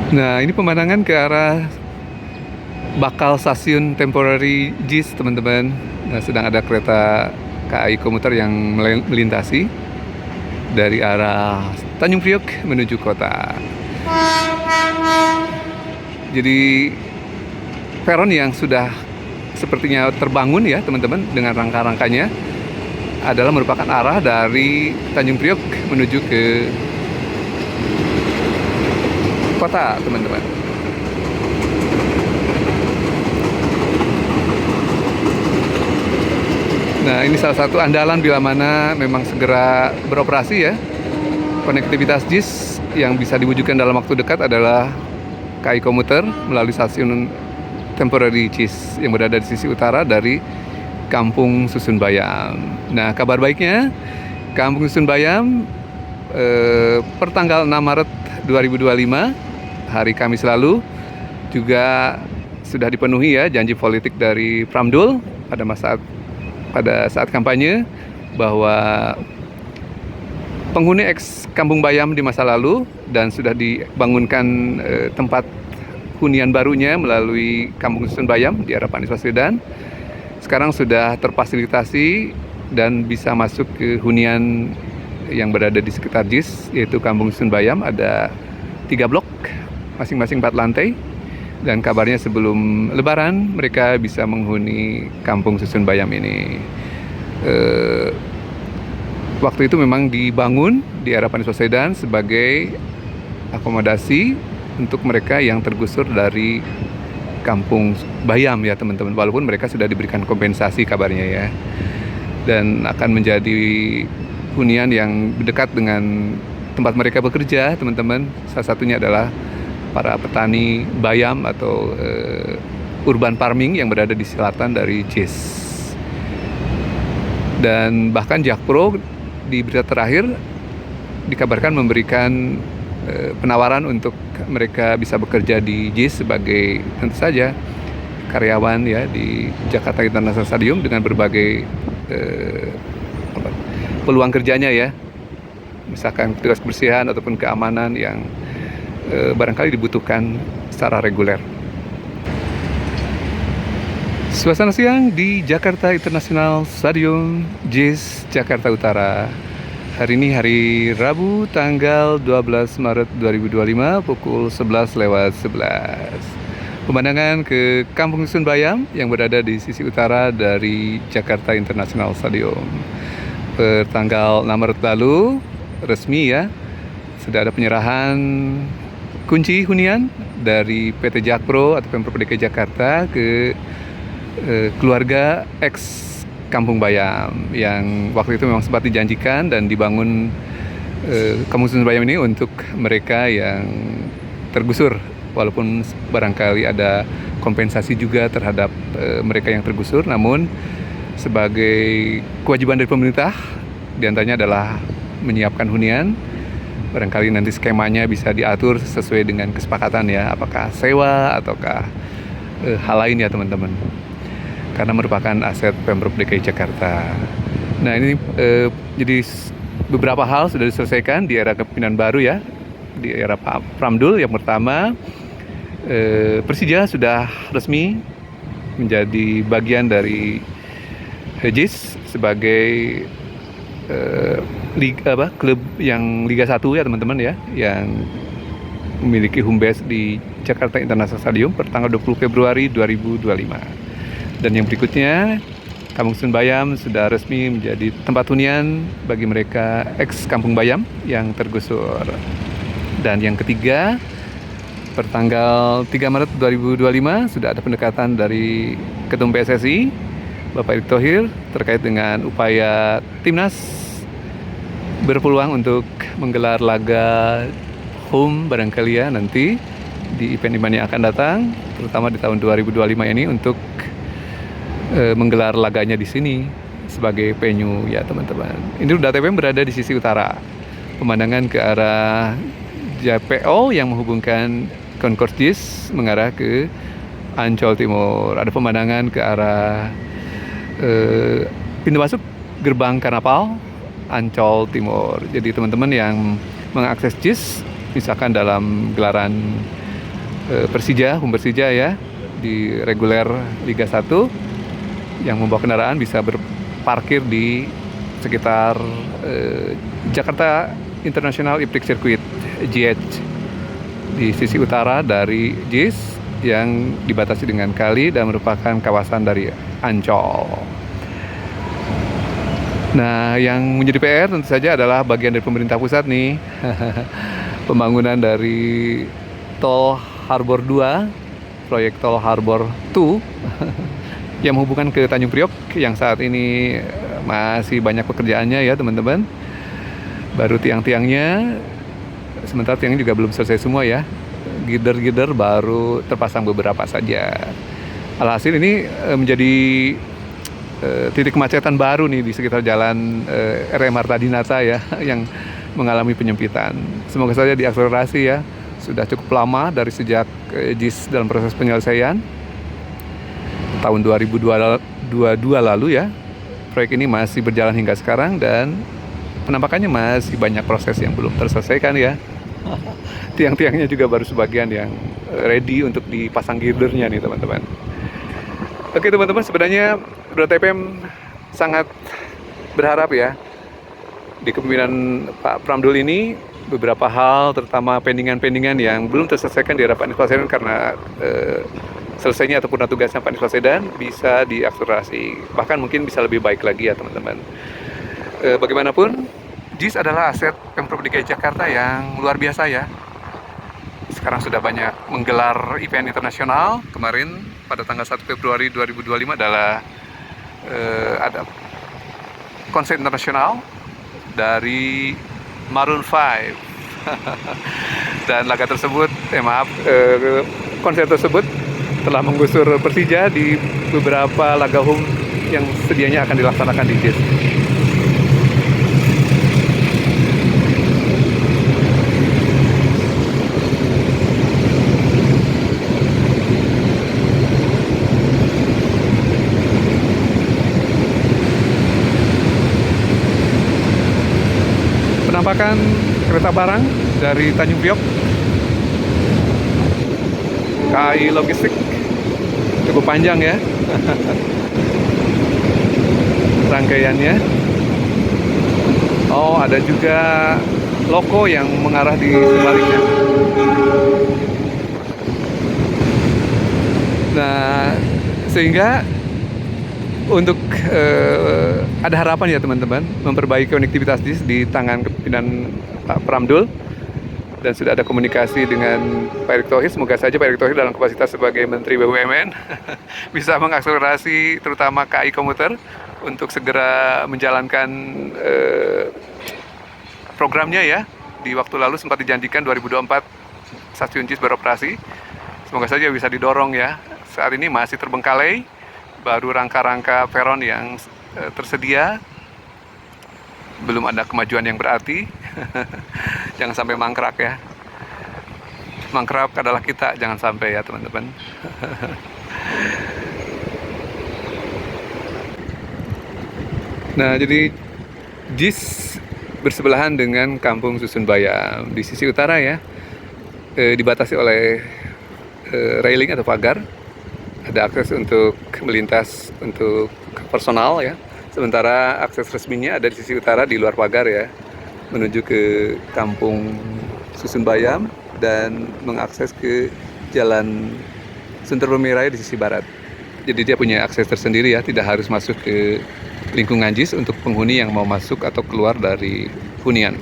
Nah, ini pemandangan ke arah bakal stasiun temporary JIS, teman-teman. Nah, sedang ada kereta KAI komuter yang melintasi dari arah Tanjung Priok menuju kota. Jadi peron yang sudah sepertinya terbangun ya teman-teman dengan rangka-rangkanya adalah merupakan arah dari Tanjung Priok menuju ke kota, teman-teman. Nah, ini salah satu andalan bila mana memang segera beroperasi ya. Konektivitas JIS yang bisa diwujudkan dalam waktu dekat adalah KAI komuter melalui stasiun temporary JIS yang berada di sisi utara dari Kampung Susun Bayam. Nah, kabar baiknya Kampung Susun Bayam per tanggal 6 Maret 2025 hari Kamis lalu juga sudah dipenuhi ya janji politik dari Pramdul pada saat kampanye bahwa penghuni ex Kampung Bayam di masa lalu dan sudah dibangunkan tempat hunian barunya melalui Kampung Susun Bayam di arah Anies Baswedan sekarang sudah terfasilitasi dan bisa masuk ke hunian yang berada di sekitar JIS, yaitu Kampung Susun Bayam. Ada 3 blok, masing-masing 4 lantai. Dan kabarnya sebelum Lebaran mereka bisa menghuni Kampung Susun Bayam ini. Waktu itu memang dibangun di era Anies Baswedan sebagai akomodasi untuk mereka yang tergusur dari Kampung Bayam ya teman-teman. Walaupun mereka sudah diberikan kompensasi kabarnya ya. Dan akan menjadi hunian yang dekat dengan tempat mereka bekerja, teman-teman. Salah satunya adalah para petani bayam atau urban farming yang berada di selatan dari JIS. Dan bahkan Jakpro di berita terakhir dikabarkan memberikan penawaran untuk mereka bisa bekerja di JIS sebagai tentu saja karyawan ya di Jakarta International Stadium dengan berbagai peluang kerjanya ya, misalkan tugas kebersihan ataupun keamanan yang barangkali dibutuhkan secara reguler. Suasana siang di Jakarta International Stadium JIS Jakarta Utara. Hari ini hari Rabu tanggal 12 Maret 2025 pukul 11:11. Pemandangan ke Kampung Susun Bayam yang berada di sisi utara dari Jakarta International Stadium. Per tanggal 6 Maret lalu resmi ya sudah ada penyerahan kunci hunian dari PT Jakpro atau Pemprov DKI Jakarta ke keluarga ex Kampung Bayam yang waktu itu memang sempat dijanjikan dan dibangun Kampung Susun Bayam ini untuk mereka yang tergusur, walaupun barangkali ada kompensasi juga terhadap mereka yang tergusur, namun sebagai kewajiban dari pemerintah diantaranya adalah menyiapkan hunian. Barangkali nanti skemanya bisa diatur sesuai dengan kesepakatan ya, apakah sewa ataukah hal lain ya teman-teman, karena merupakan aset Pemprov DKI Jakarta. Nah ini jadi beberapa hal sudah diselesaikan di era kepemimpinan baru ya, di era Pak Pramdul. Yang pertama, Persija sudah resmi menjadi bagian dari JIS sebagai klub yang Liga 1 ya teman-teman ya, yang memiliki home base di Jakarta International Stadium per tanggal 20 Februari 2025. Dan yang berikutnya, Kampung Susun Bayam sudah resmi menjadi tempat hunian bagi mereka ex Kampung Bayam yang tergusur. Dan yang ketiga, per tanggal 3 Maret 2025 sudah ada pendekatan dari Ketum PSSI Bapak Erick Thohir terkait dengan upaya Timnas berpeluang untuk menggelar laga home barangkali ya nanti di event-event yang akan datang, terutama di tahun 2025 ini untuk menggelar laganya di sini sebagai venue ya teman-teman. Ini Rute TPM berada di sisi utara. Pemandangan ke arah JPO yang menghubungkan Concourse JIS mengarah ke Ancol Timur. Ada pemandangan ke arah pintu masuk gerbang Karnapal Ancol Timur. Jadi teman-teman yang mengakses JIS misalkan dalam gelaran Persija ya, di reguler Liga 1 yang membawa kendaraan bisa berparkir di sekitar Jakarta International Iprik Circuit JIC di sisi utara dari JIS yang dibatasi dengan kali dan merupakan kawasan dari Ancol. Nah, yang menjadi PR tentu saja adalah bagian dari pemerintah pusat nih, pembangunan dari Tol Harbor 2, proyek Tol Harbor 2 yang menghubungkan ke Tanjung Priok yang saat ini masih banyak pekerjaannya ya teman-teman. Baru tiang-tiangnya, sementara tiangnya juga belum selesai semua ya. Gider-gider baru terpasang beberapa saja. Alhasil ini menjadi titik kemacetan baru nih di sekitar jalan RM Marta Dinata ya, yang mengalami penyempitan. Semoga saja diakselerasi ya. Sudah cukup lama dari sejak JIS dalam proses penyelesaian tahun 2022 lalu ya. Proyek ini masih berjalan hingga sekarang dan penampakannya masih banyak proses yang belum terselesaikan ya. Tiang-tiangnya juga baru sebagian yang ready untuk dipasang girdernya nih teman-teman. Oke teman-teman, sebenarnya Bro TPM sangat berharap ya di kepemimpinan Pak Pramdul ini beberapa hal, terutama pendingan-pendingan yang belum terselesaikan di era Pak Anies Baswedan karena selesainya ataupun tugasnya Pak Anies Baswedan bisa diakselerasi, bahkan mungkin bisa lebih baik lagi ya teman-teman. Bagaimanapun JIS adalah aset Pemprov DKI Jakarta yang luar biasa ya. Sekarang sudah banyak menggelar event internasional. Kemarin pada tanggal 1 Februari 2025 adalah ada konser internasional dari Maroon 5 dan laga tersebut, konser tersebut telah menggusur Persija di beberapa laga home yang sedianya akan dilaksanakan di JIS. Penampakan kereta barang dari Tanjung Priok, KAI Logistik, cukup panjang ya rangkaiannya. Oh, ada juga loko yang mengarah di sebaliknya. Nah, sehingga untuk ada harapan ya teman-teman memperbaiki konektivitas di tangan kepemimpinan Pak Pramdul, dan sudah ada komunikasi dengan Pak Erick Thohir. Semoga saja Pak Erick Thohir dalam kapasitas sebagai Menteri BUMN bisa mengakselerasi terutama KAI komuter untuk segera menjalankan programnya ya. Di waktu lalu sempat dijanjikan 2024 stasiun JIS beroperasi. Semoga saja bisa didorong ya. Saat ini masih terbengkalai, baru rangka-rangka peron yang tersedia, belum ada kemajuan yang berarti. Jangan sampai mangkrak ya. Mangkrak adalah kita, jangan sampai ya teman-teman. Nah, jadi JIS bersebelahan dengan Kampung Susun Bayam di sisi utara ya, dibatasi oleh railing atau pagar. Ada akses untuk melintas untuk personal ya. Sementara akses resminya ada di sisi utara di luar pagar ya, menuju ke Kampung Susun Bayam dan mengakses ke Jalan Sunter Raya di sisi barat. Jadi dia punya akses tersendiri ya, tidak harus masuk ke lingkungan JIS untuk penghuni yang mau masuk atau keluar dari hunian.